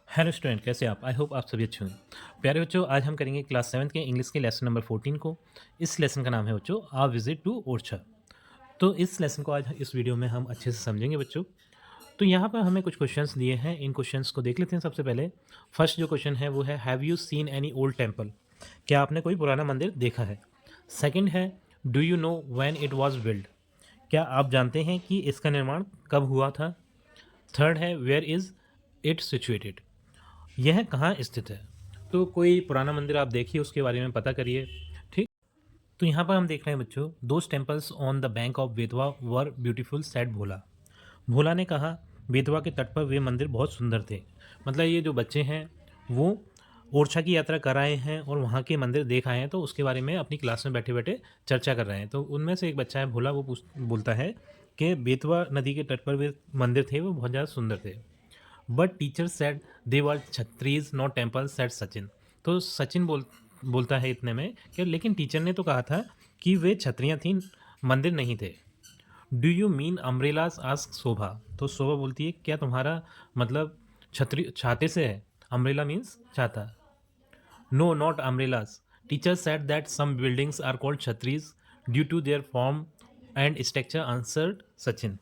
Hello student, कैसे आप? I hope आप सभी अच्छे होंगे। प्यारे बच्चों, आज हम करेंगे क्लास 7 के इंग्लिश के लेसन नंबर 14 को। इस लेसन का नाम है बच्चों आ विजिट टू ओरछा। तो इस लेसन को आज इस वीडियो में हम अच्छे से समझेंगे बच्चों। तो यहाँ पर हमें कुछ क्वेश्चंस दिए हैं, इन क्वेश्चंस को देख लेते हैं। सबसे पहले फर्स्ट जो क्वेश्चन है वो है, have you seen any old temple? क्या आपने कोई पुराना मंदिर देखा है? सेकंड है, do you know when it was build? क्या आप जानते हैं कि इसका निर्माण कब हुआ था? थर्ड है, वेयर इज इट सिचुएटेड? यह कहाँ स्थित है? तो कोई पुराना मंदिर आप देखिए, उसके बारे में पता करिए। ठीक। तो यहाँ पर हम देख रहे हैं बच्चों, those temples on the bank of Betwa were beautiful said Bhola. Bhola ने कहा बेतवा के तट पर वे मंदिर बहुत सुंदर थे। मतलब ये जो बच्चे हैं वो ओरछा की यात्रा कर आए हैं और वहाँ के मंदिर देख आए हैं, तो उसके बारे में अपनी क्लास में बैठे बैठे चर्चा कर रहे हैं। तो उनमें से एक बच्चा है भोला, वो बोलता है कि बेतवा नदी के तट पर वे मंदिर थे, वो बहुत ज़्यादा सुंदर थे। But teacher said they were chhatris not temple, said Sachin. तो सचिन बोलता है इतने में कि लेकिन टीचर ने तो कहा था कि वे छतरियाँ थीं, मंदिर नहीं थे। Do you mean umbrellas, ask Shobha. तो शोभा बोलती है क्या तुम्हारा मतलब छतरी छाते से है? अम्ब्रेला मीन्स छाता। No not umbrellas. Teacher said that some buildings are called chhatris due to their form and structure, answered Sachin.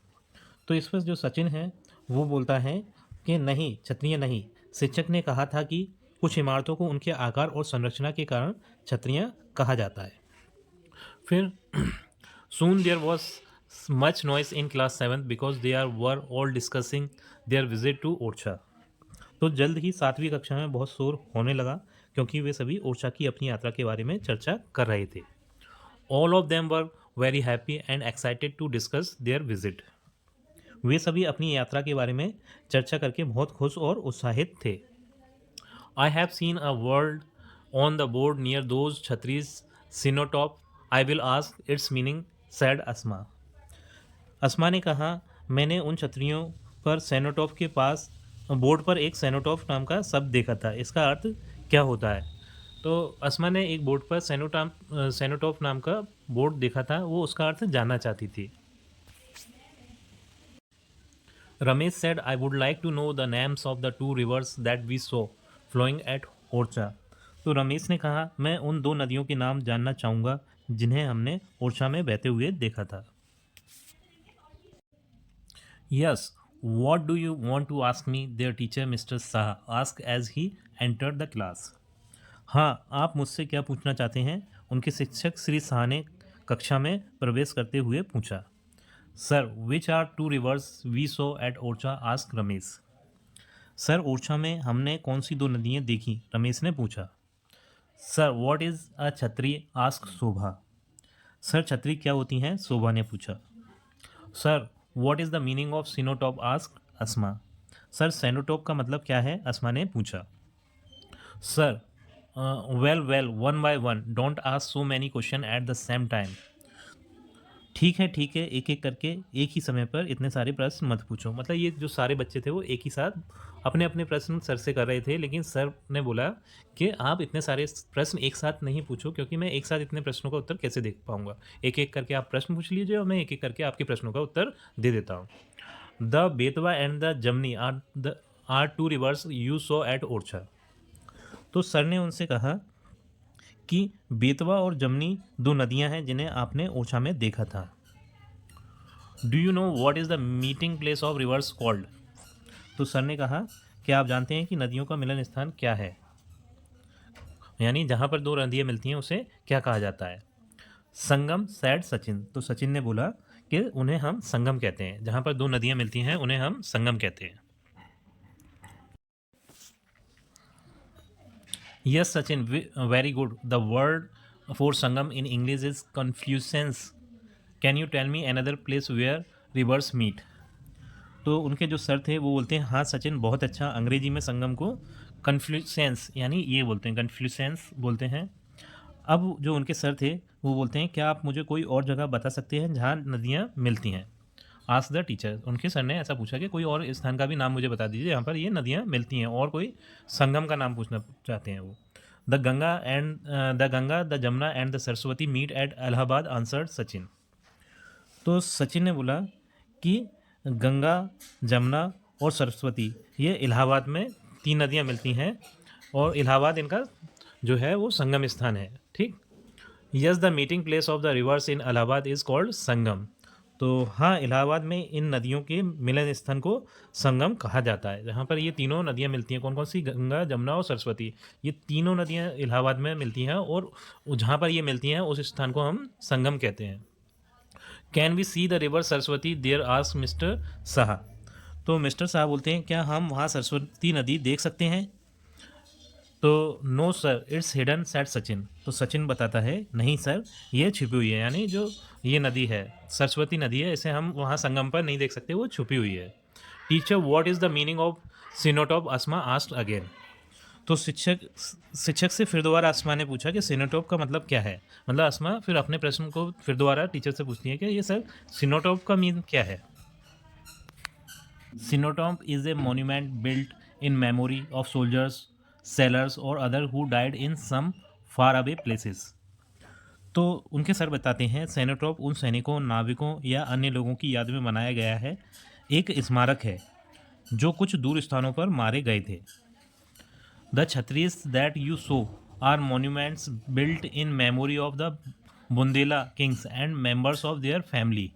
तो इस पर जो सचिन है वो बोलता है कि नहीं, छतरियाँ नहीं। शिक्षक ने कहा था कि कुछ इमारतों को उनके आकार और संरचना के कारण छतरियाँ कहा जाता है। फिर soon there was much noise in class 7 because they are were all discussing their visit to Orchha. तो जल्द ही 7वीं कक्षा में बहुत शोर होने लगा क्योंकि वे सभी ओरछा की अपनी यात्रा के बारे में चर्चा कर रहे थे। All of them were very happy and excited to discuss their visit. वे सभी अपनी यात्रा के बारे में चर्चा करके बहुत खुश और उत्साहित थे। I have seen a word on the board near those chhatris cenotaph, I will ask its meaning, said Asma. Asma ने कहा मैंने उन छतरियों पर सेनोटॉप के पास बोर्ड पर एक सेनोटॉप नाम का शब्द देखा था, इसका अर्थ क्या होता है? तो अस्मा ने एक बोर्ड पर सेनोटॉप नाम का बोर्ड देखा था, वो उसका अर्थ जानना चाहती थी। Ramesh said, I would like to know the names of the two rivers that we saw flowing at Orchha. तो रमेश ने कहा मैं उन दो नदियों के नाम जानना चाहूँगा जिन्हें हमने ओरछा में बहते हुए देखा था। Yes, what do you want to ask me, there teacher mister Shah ask as he entered the class. हाँ, आप मुझसे क्या पूछना चाहते हैं? उनके शिक्षक श्री शाह ने कक्षा में प्रवेश करते हुए पूछा। Sir, which are two rivers we saw at Orchha, ask Ramesh. Sir, Orchha में हमने कौन सी दो नदियाँ देखी? रमेश ने पूछा। सर, व्हाट इज़ अ छतरी, आस्क शोभा। सर, छतरी क्या होती हैं? शोभा ने पूछा। Sir, what is the meaning of cenotaph, ask Asma. Sir, cenotaph का मतलब क्या है? अस्मा ने पूछा। Sir, well well, one by one, don't ask so many question at the same time. ठीक है ठीक है, एक एक करके एक ही समय पर इतने सारे प्रश्न मत पूछो। मतलब ये जो सारे बच्चे थे वो एक ही साथ अपने अपने प्रश्न सर से कर रहे थे, लेकिन सर ने बोला कि आप इतने सारे प्रश्न एक साथ नहीं पूछो क्योंकि मैं एक साथ इतने प्रश्नों का उत्तर कैसे दे पाऊंगा। एक एक करके आप प्रश्न पूछ लीजिए और मैं एक एक करके आपके प्रश्नों का उत्तर दे देता हूँ। The Betwa and the Jamni are two rivers you saw at Orchha. तो सर ने उनसे कहा कि बेतवा और जमनी दो नदियां हैं जिन्हें आपने ओरछा में देखा था। Do you know what is the meeting place of reverse called? तो सर ने कहा क्या आप जानते हैं कि नदियों का मिलन स्थान क्या है, यानी जहाँ पर दो नदियाँ मिलती हैं उसे क्या कहा जाता है? संगम, सैड सचिन। तो सचिन ने बोला कि उन्हें हम संगम कहते हैं, जहाँ पर दो नदियाँ मिलती हैं उन्हें हम संगम कहते हैं। Yes Sachin, very good, the word for sangam in English is confluence. Can you tell me another place where rivers meet? तो उनके जो सर थे वो बोलते हैं हाँ सचिन, बहुत अच्छा। अंग्रेजी में संगम को कन्फ्लुसेंस यानी ये बोलते हैं, कन्फ्लुसेंस बोलते हैं। अब जो उनके सर थे वो बोलते हैं क्या आप मुझे कोई और जगह बता सकते हैं जहाँ नदियाँ मिलती हैं? Ask the teacher. उनके सर ने ऐसा पूछा कि कोई और स्थान का भी नाम मुझे बता दीजिए जहाँ पर ये नदियाँ मिलती हैं, और कोई संगम का नाम पूछना चाहते हैं वो। The Jamuna and the Saraswati meet at Allahabad, answered Sachin. तो सचिन ने बोला कि गंगा, जमुना और सरस्वती ये इलाहाबाद में 3 नदियाँ मिलती हैं और इलाहाबाद इनका जो है वो संगम स्थान है, ठीक। Yes, the meeting place of the rivers in Allahabad is called sangam. तो हाँ, इलाहाबाद में इन नदियों के मिलन स्थान को संगम कहा जाता है, जहाँ पर ये तीनों नदियाँ मिलती हैं। कौन कौन सी? गंगा, जमुना और सरस्वती। ये तीनों नदियाँ इलाहाबाद में मिलती हैं और जहाँ पर ये मिलती हैं उस स्थान को हम संगम कहते हैं। Can we see the river Saraswati there? Ask mister Shah. तो मिस्टर शाह बोलते हैं, क्या हम वहाँ सरस्वती नदी देख सकते हैं? तो no sir, it's hidden, said Sachin. तो सचिन बताता है, नहीं सर, ये छिपी हुई है। यानी जो ये नदी है, सरस्वती नदी है, इसे हम वहाँ संगम पर नहीं देख सकते, वो छुपी हुई है। Teacher, what is the meaning of cenotaph? Asma asked again. तो शिक्षक से फिर दोबारा आसमा ने पूछा कि सिनोटॉप का मतलब क्या है। मतलब आसमा फिर अपने प्रश्न को फिर दोबारा टीचर से पूछती है कि ये सर सिनोटॉप का मीन क्या है। Cenotaph is a monument built in memory of soldiers, sailors और other who died in some far away places. तो उनके सर बताते हैं, सेनोटॉप उन सैनिकों, नाविकों या अन्य लोगों की याद में बनाया गया है, एक स्मारक है जो कुछ दूर स्थानों पर मारे गए थे। The chhatris that you saw are monuments built in memory of the Bundela kings and members of their family,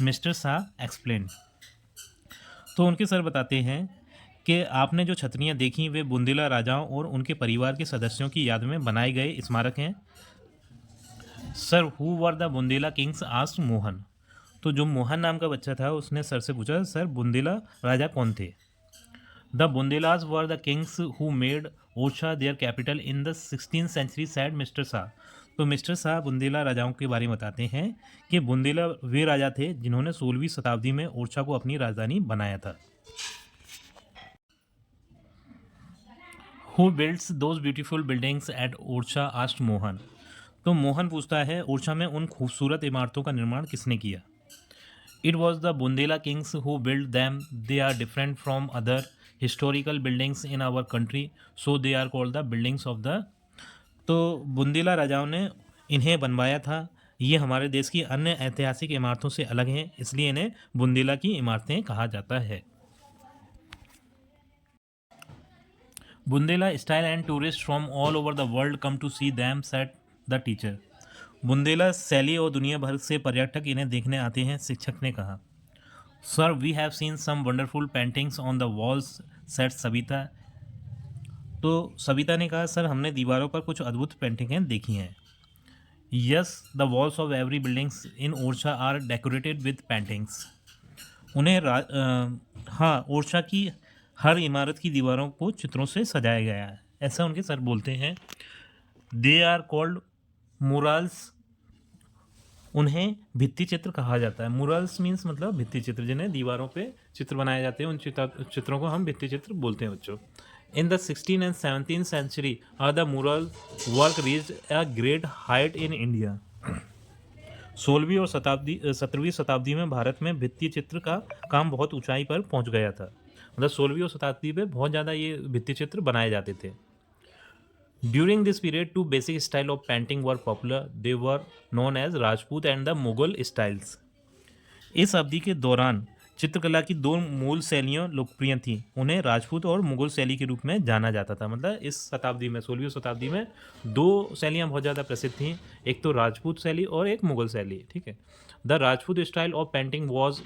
mister Shah explain. तो उनके सर बताते हैं कि आपने जो छतरियाँ देखी वे बुंदेला राजाओं और उनके परिवार के सदस्यों की याद में बनाए गए स्मारक हैं। Sir, who were the Bundela Kings? Asked Mohan. तो जो मोहन नाम का बच्चा था उसने सर से पूछा, सर बुंदेला राजा कौन थे? The Bundelas were the kings who made Orchha their capital in the 16th century, said mister Shah. तो मिस्टर शाह बुंदेला राजाओं के बारे में बताते हैं कि बुंदेला वे राजा थे जिन्होंने 16वीं शताब्दी में ओरछा को अपनी राजधानी बनाया था। Who builds those beautiful buildings eight Orchha? Asked Mohan. तो मोहन पूछता है, ओरछा में उन खूबसूरत इमारतों का निर्माण किसने किया? It was the Bundela kings who build them, they are different from other historical buildings in our country, so they are called the buildings of the. तो बुंदेला राजाओं ने इन्हें बनवाया था, ये हमारे देश की अन्य ऐतिहासिक इमारतों से अलग हैं, इसलिए इन्हें बुंदेला की इमारतें कहा जाता है। Bundela style and tourist from all over the world come to see them, said the teacher. Bundela शैली और दुनिया भर से पर्यटक इन्हें देखने आते हैं, शिक्षक ने कहा। Sir, we have seen some wonderful paintings on the walls, said Savita. तो सविता ने कहा, सर हमने दीवारों पर कुछ अद्भुत पेंटिंगें देखी हैं। Yes, the walls of every buildings in Orchha are decorated with paintings. उन्हें हाँ, ओरछा की हर इमारत की दीवारों को चित्रों से सजाया गया है, ऐसा उनके सर बोलते हैं। They are called murals. उन्हें भित्ति चित्र कहा जाता है। मुरल्स मीन्स मतलब भित्ति चित्र, जिन्हें दीवारों पे चित्र बनाए जाते हैं, उन चित्रों को हम भित्ति चित्र बोलते हैं बच्चों। In the 16th and 17th century are the mural work reached a great height in India. 16वीं और 17वीं शताब्दी में भारत में भित्ति चित्र का काम बहुत ऊंचाई पर पहुंच गया था। मतलब 16वीं और शताब्दी में बहुत ज़्यादा ये भित्ति चित्र बनाए जाते थे। During this period, two basic styles of painting were popular. They were known as Rajput and the Mughal styles. इस अवधि के दौरान चित्रकला की दो मूल शैलियाँ लोकप्रिय थीं। उन्हें राजपूत और मुगल शैली के रूप में जाना जाता था। मतलब इस शताब्दी में, 16वीं शताब्दी में दो शैलियाँ बहुत ज़्यादा प्रसिद्ध थीं, एक तो राजपूत शैली और एक मुगल शैली, ठीक है। The Rajput style of painting was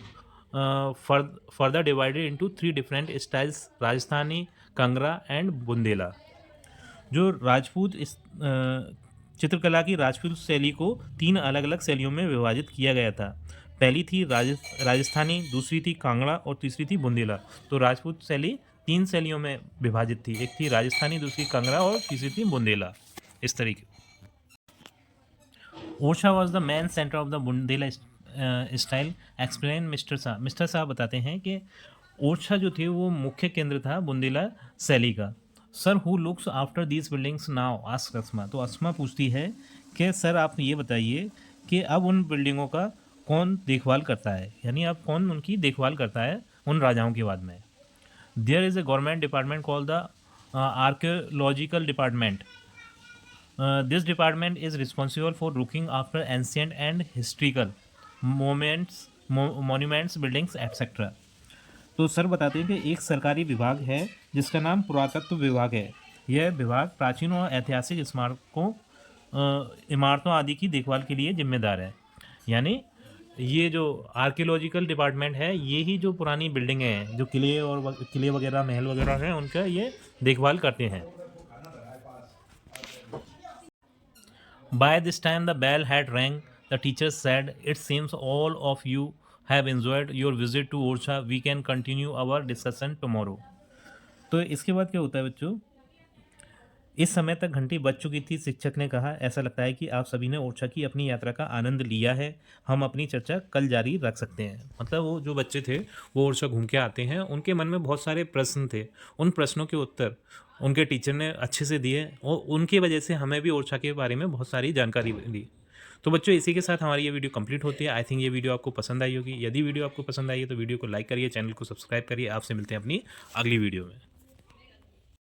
further divided into 3 different styles, Rajasthani, Kangra and Bundela. जो राजपूत चित्रकला की राजपूत शैली को 3 अलग अलग शैलियों में विभाजित किया गया था। पहली थी राजस्थानी, दूसरी थी कांगड़ा और तीसरी थी बुंदेला। तो राजपूत शैली 3 शैलियों में विभाजित थी, एक थी राजस्थानी, दूसरी कांगड़ा और तीसरी थी बुंदेला, इस तरीके। Orchha was the main centre of the Bundela style, explain mister Shah. Mister Shah बताते हैं कि ओरछा जो थी वो मुख्य केंद्र था बुंदेला शैली का। Sir, who looks after these buildings now? Ask Asma. तो अस्मा पूछती है कि सर आप ये बताइए कि अब उन बिल्डिंगों का कौन देखभाल करता है, यानी अब कौन उनकी देखभाल करता है उन राजाओं के बाद में। There is a government department called the archaeological department. This department is responsible for looking after ancient and historical monuments, buildings etcetera. तो सर बताते हैं कि एक सरकारी विभाग है जिसका नाम पुरातत्व विभाग है। यह विभाग प्राचीन और ऐतिहासिक स्मारकों इमारतों आदि की देखभाल के लिए जिम्मेदार है। यानी ये जो आर्कियोलॉजिकल डिपार्टमेंट है, ये ही जो पुरानी बिल्डिंगें हैं, जो किले वगैरह, महल वगैरह हैं, उनका ये देखभाल करते हैं। By this time the bell had rang. The teacher said, "It seems all of you have enjoyed your visit to Orcha. We can continue our discussion tomorrow." तो इसके बाद क्या होता है बच्चों, इस समय तक घंटी बज चुकी थी। शिक्षक ने कहा, ऐसा लगता है कि आप सभी ने ओरछा की अपनी यात्रा का आनंद लिया है। हम अपनी चर्चा कल जारी रख सकते हैं। मतलब वो जो बच्चे थे, वो ओरछा घूम के आते हैं, उनके मन में बहुत सारे प्रश्न थे। उन प्रश्नों के उत्तर उनके टीचर ने अच्छे से दिए और उनकी वजह से हमें भी ओरछा के बारे में बहुत सारी जानकारी मिली। तो बच्चों, इसी के साथ हमारी ये वीडियो कंप्लीट होती है। आई थिंक ये वीडियो आपको पसंद आई होगी। यदि वीडियो आपको पसंद आई है तो वीडियो को लाइक करिए, चैनल को सब्सक्राइब करिए। आपसे मिलते हैं अपनी अगली वीडियो में।